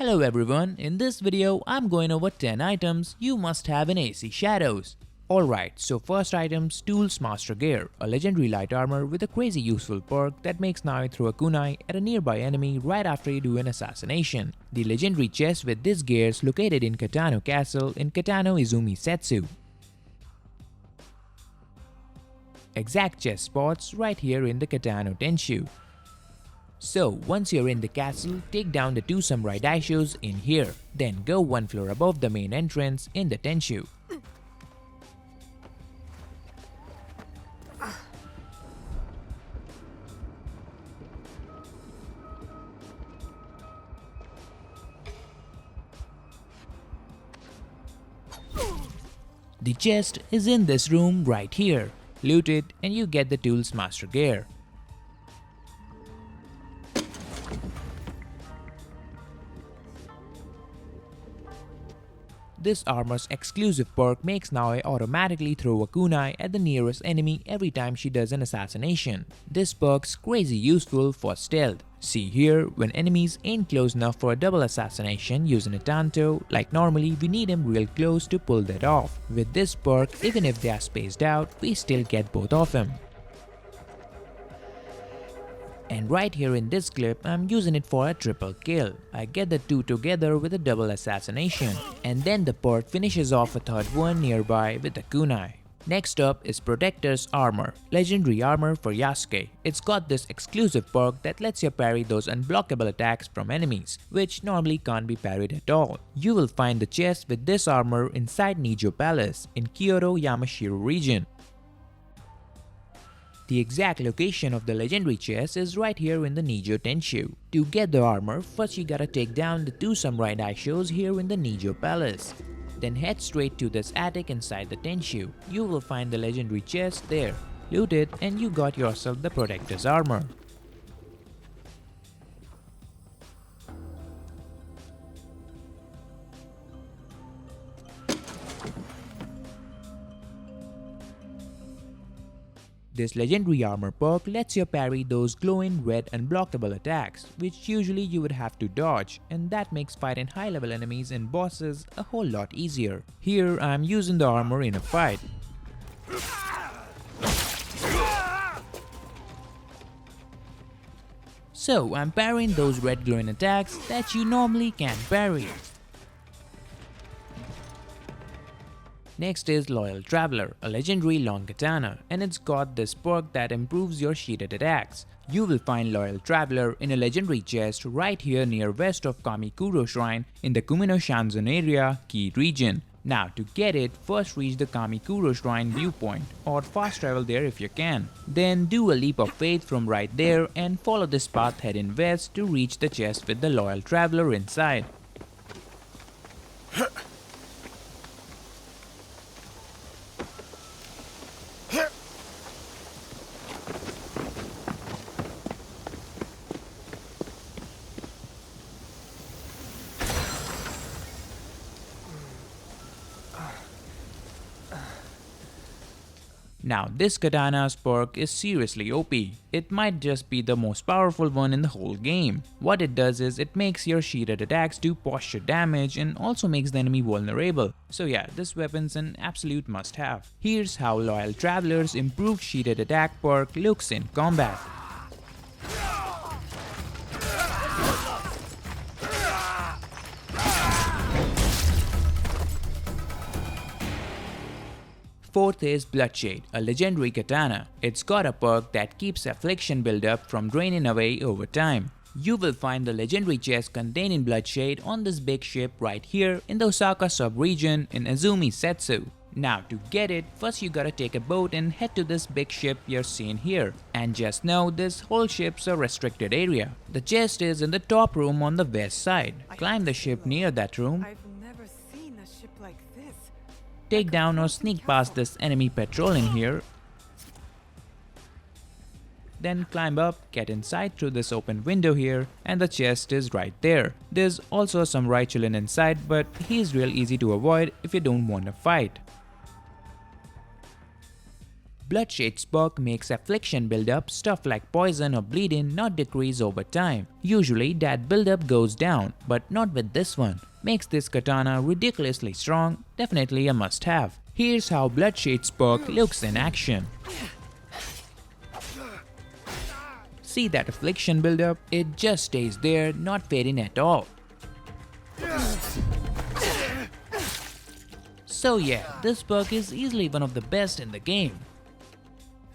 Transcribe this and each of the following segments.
Hello everyone, in this video I'm going over 10 items you must have in AC Shadows. Alright, so first item, Tools Master Gear, a legendary light armor with a crazy useful perk that makes now you throw a kunai at a nearby enemy right after you do an assassination. The legendary chest with this gear is located in Katana Castle in Katana Izumi Setsu. Exact chest spots right here in the Katana Tenshu. So once you're in the castle, take down the two samurai daishos in here, then go one floor above the main entrance in the Tenshu. The chest is in this room right here. Loot it and you get the Tools Master Gear. This armor's exclusive perk makes Naoi automatically throw a kunai at the nearest enemy every time she does an assassination. This perk's crazy useful for stealth. See here, when enemies ain't close enough for a double assassination using a tanto, like normally we need them real close to pull that off. With this perk, even if they are spaced out, we still get both of them. And right here in this clip, I'm using it for a triple kill. I get the two together with a double assassination. And then the perk finishes off a third one nearby with a kunai. Next up is Protector's Armor, legendary armor for Yasuke. It's got this exclusive perk that lets you parry those unblockable attacks from enemies, which normally can't be parried at all. You will find the chest with this armor inside Nijo Palace in Kyoto Yamashiro region. The exact location of the legendary chest is right here in the Nijo Tenshu. To get the armor, first you gotta take down the two samurai daishos here in the Nijo Palace. Then head straight to this attic inside the Tenshu. You will find the legendary chest there. Loot it and you got yourself the Protector's Armor. This legendary armor perk lets you parry those glowing red unblockable attacks, which usually you would have to dodge, and that makes fighting high level enemies and bosses a whole lot easier. Here I am using the armor in a fight. So I'm parrying those red glowing attacks that you normally can't parry. Next is Loyal Traveler, a legendary long katana, and it's got this perk that improves your sheathed attacks. You will find Loyal Traveler in a legendary chest right here near west of Kamikuro Shrine in the Kumino Shanzan area, Kii region. Now to get it, first reach the Kamikuro Shrine viewpoint, or fast travel there if you can. Then do a leap of faith from right there and follow this path heading west to reach the chest with the Loyal Traveler inside. Now this katana's perk is seriously OP. It might just be the most powerful one in the whole game. What it does is it makes your sheathed attacks do posture damage and also makes the enemy vulnerable. So yeah, this weapon's an absolute must have. Here's how Loyal Traveler's improved sheathed attack perk looks in combat. Fourth is Bloodshade, a legendary katana. It's got a perk that keeps affliction buildup from draining away over time. You will find the legendary chest containing Bloodshade on this big ship right here in the Osaka sub-region in Izumi Setsu. Now to get it, first you gotta take a boat and head to this big ship you're seeing here. And just know this whole ship's a restricted area. The chest is in the top room on the west side. Climb the ship near that room. Take down or sneak past this enemy patrolling here. Then climb up, get inside through this open window here, and the chest is right there. There's also some samurai chilling inside, but he's real easy to avoid if you don't want to fight. Bloodshade's perk makes affliction buildup, stuff like poison or bleeding, not decrease over time. Usually that buildup goes down, but not with this one. Makes this katana ridiculously strong, definitely a must-have. Here's how Bloodshade's perk looks in action. See that affliction buildup? It just stays there, not fading at all. So yeah, this perk is easily one of the best in the game.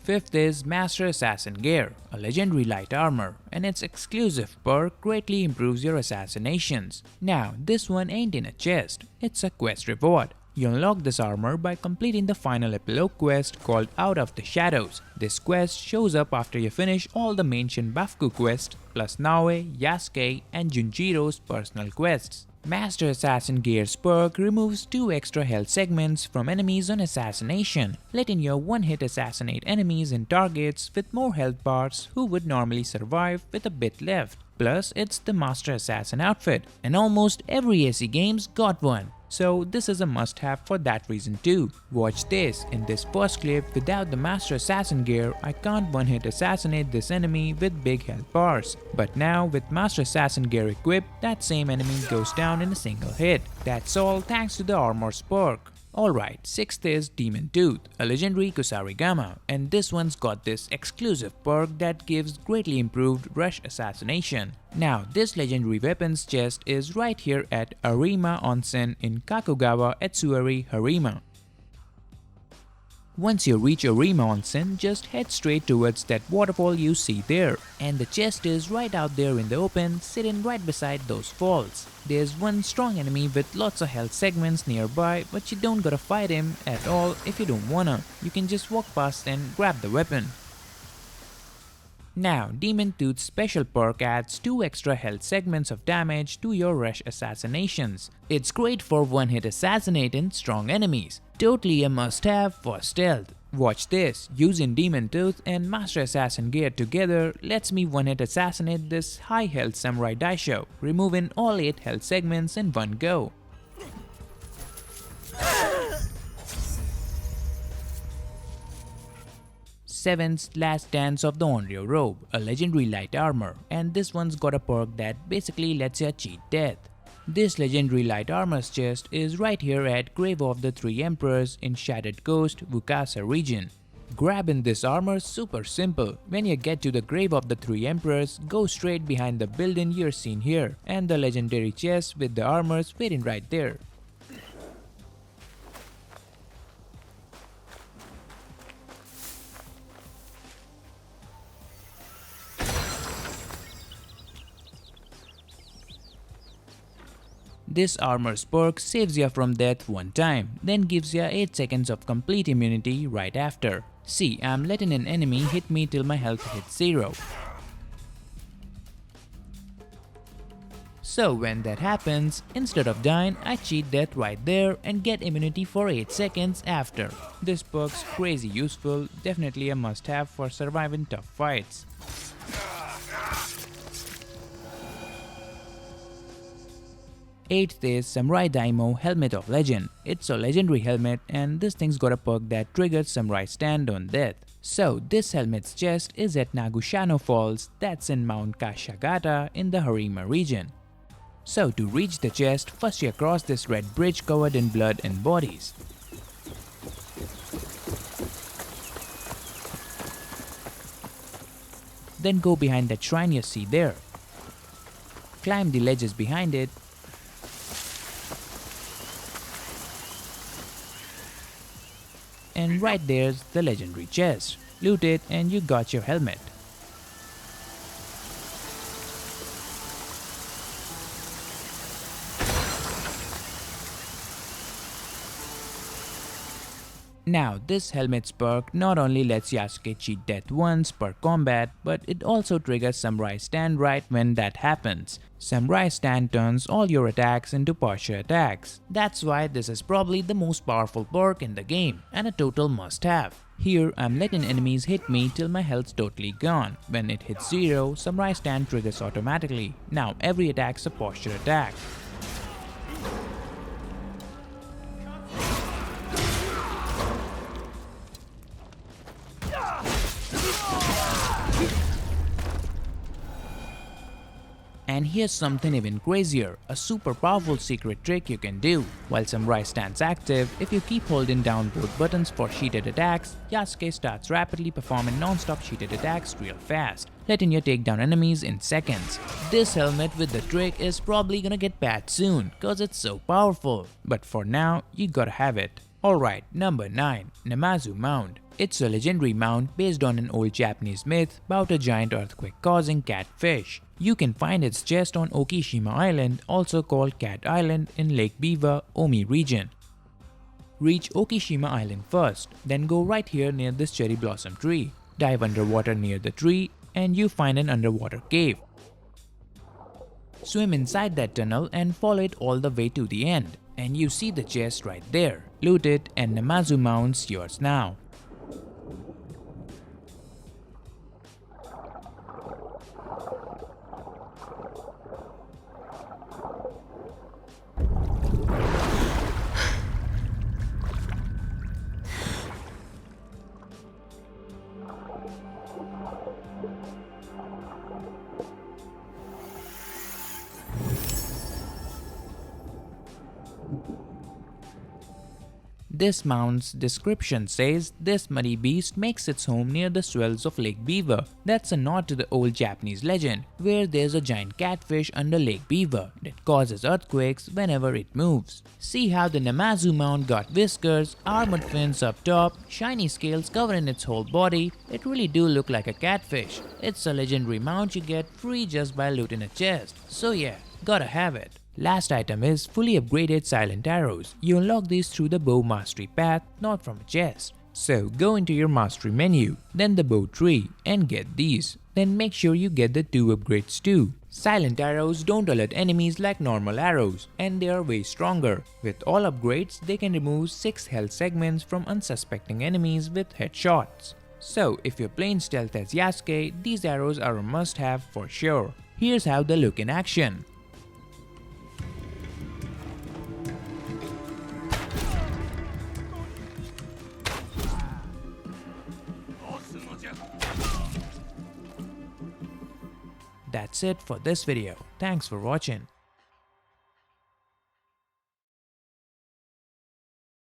Fifth is Master Assassin Gear, a legendary light armor, and its exclusive perk greatly improves your assassinations. Now, this one ain't in a chest, it's a quest reward. You unlock this armor by completing the final epilogue quest called Out of the Shadows. This quest shows up after you finish all the main Shinbaku quests, plus Naoe, Yasuke, and Junjiro's personal quests. Master Assassin Gear's perk removes 2 extra health segments from enemies on assassination, letting your one-hit assassinate enemies and targets with more health bars who would normally survive with a bit left. Plus, it's the Master Assassin outfit, and almost every AC game's got one. So this is a must-have for that reason too. Watch this, in this first clip, without the Master Assassin gear, I can't one-hit assassinate this enemy with big health bars. But now with Master Assassin gear equipped, that same enemy goes down in a single hit. That's all thanks to the armor's perk. Alright, sixth is Demon Tooth, a legendary Kusarigama, and this one's got this exclusive perk that gives greatly improved rush assassination. Now, this legendary weapon's chest is right here at Arima Onsen in Kakugawa Etsuari, Harima. Once you reach Arima Onsen, just head straight towards that waterfall you see there, and the chest is right out there in the open, sitting right beside those falls. There's one strong enemy with lots of health segments nearby, but you don't gotta fight him at all if you don't wanna. You can just walk past and grab the weapon. Now, Demon Tooth's special perk adds 2 extra health segments of damage to your rush assassinations. It's great for one-hit assassinating strong enemies. Totally a must-have for stealth. Watch this, using Demon Tooth and Master Assassin gear together lets me one-hit assassinate this high-health Samurai Daisho, removing all 8 health segments in one go. Seventh, Last Dance of the Onryo Robe, a legendary light armor, and this one's got a perk that basically lets you cheat death. This legendary light armor's chest is right here at Grave of the Three Emperors in Shattered Coast, Vukasa region. Grabbing this armor's super simple. When you get to the Grave of the Three Emperors, go straight behind the building you're seeing here, and the legendary chest with the armor's waiting right there. This armor's perk saves you from death one time, then gives you 8 seconds of complete immunity right after. See, I'm letting an enemy hit me till my health hits 0. So when that happens, instead of dying, I cheat death right there and get immunity for 8 seconds after. This perk's crazy useful, definitely a must-have for surviving tough fights. 8th is Samurai Daimyo Helmet of Legend. It's a legendary helmet, and this thing's got a perk that triggers Samurai Stand on death. So this helmet's chest is at Nagushano Falls, that's in Mount Kashagata in the Harima region. So to reach the chest, first you cross this red bridge covered in blood and bodies. Then go behind that shrine you see there. Climb the ledges behind it. And right there's the legendary chest. Loot it and you got your helmet. Now, this helmet's perk not only lets Yasuke cheat death once per combat, but it also triggers Samurai Stand right when that happens. Samurai Stand turns all your attacks into partial attacks. That's why this is probably the most powerful perk in the game, and a total must-have. Here, I'm letting enemies hit me till my health's totally gone. When it hits 0, Samurai Stand triggers automatically. Now, every attack's a posture attack. And here's something even crazier, a super powerful secret trick you can do. While Samurai stands active, if you keep holding down both buttons for sheathed attacks, Yasuke starts rapidly performing non-stop sheathed attacks real fast, letting you take down enemies in seconds. This helmet with the trick is probably gonna get bad soon, cause it's so powerful. But for now, you gotta have it. Alright, number 9. Namazu Mount. It's a legendary mount based on an old Japanese myth about a giant earthquake causing catfish. You can find its chest on Okishima Island, also called Cat Island, in Lake Biwa, Omi region. Reach Okishima Island first, then go right here near this cherry blossom tree. Dive underwater near the tree and you find an underwater cave. Swim inside that tunnel and follow it all the way to the end. And you see the chest right there. Loot it and Namazu Mount's yours now. This mount's description says this muddy beast makes its home near the swells of Lake Biwa. That's a nod to the old Japanese legend, where there's a giant catfish under Lake Biwa that causes earthquakes whenever it moves. See how the Namazu Mount got whiskers, armored fins up top, shiny scales covering its whole body. It really do look like a catfish. It's a legendary mount you get free just by looting a chest. So yeah, gotta have it. Last item is fully upgraded silent arrows. You unlock these through the bow mastery path, not from a chest. So go into your mastery menu, then the bow tree and get these. Then make sure you get the 2 upgrades too. Silent arrows don't alert enemies like normal arrows and they are way stronger. With all upgrades, they can remove 6 health segments from unsuspecting enemies with headshots. So if you're playing stealth as Yasuke, these arrows are a must-have for sure. Here's how they look in action. That's it for this video. Thanks for watching.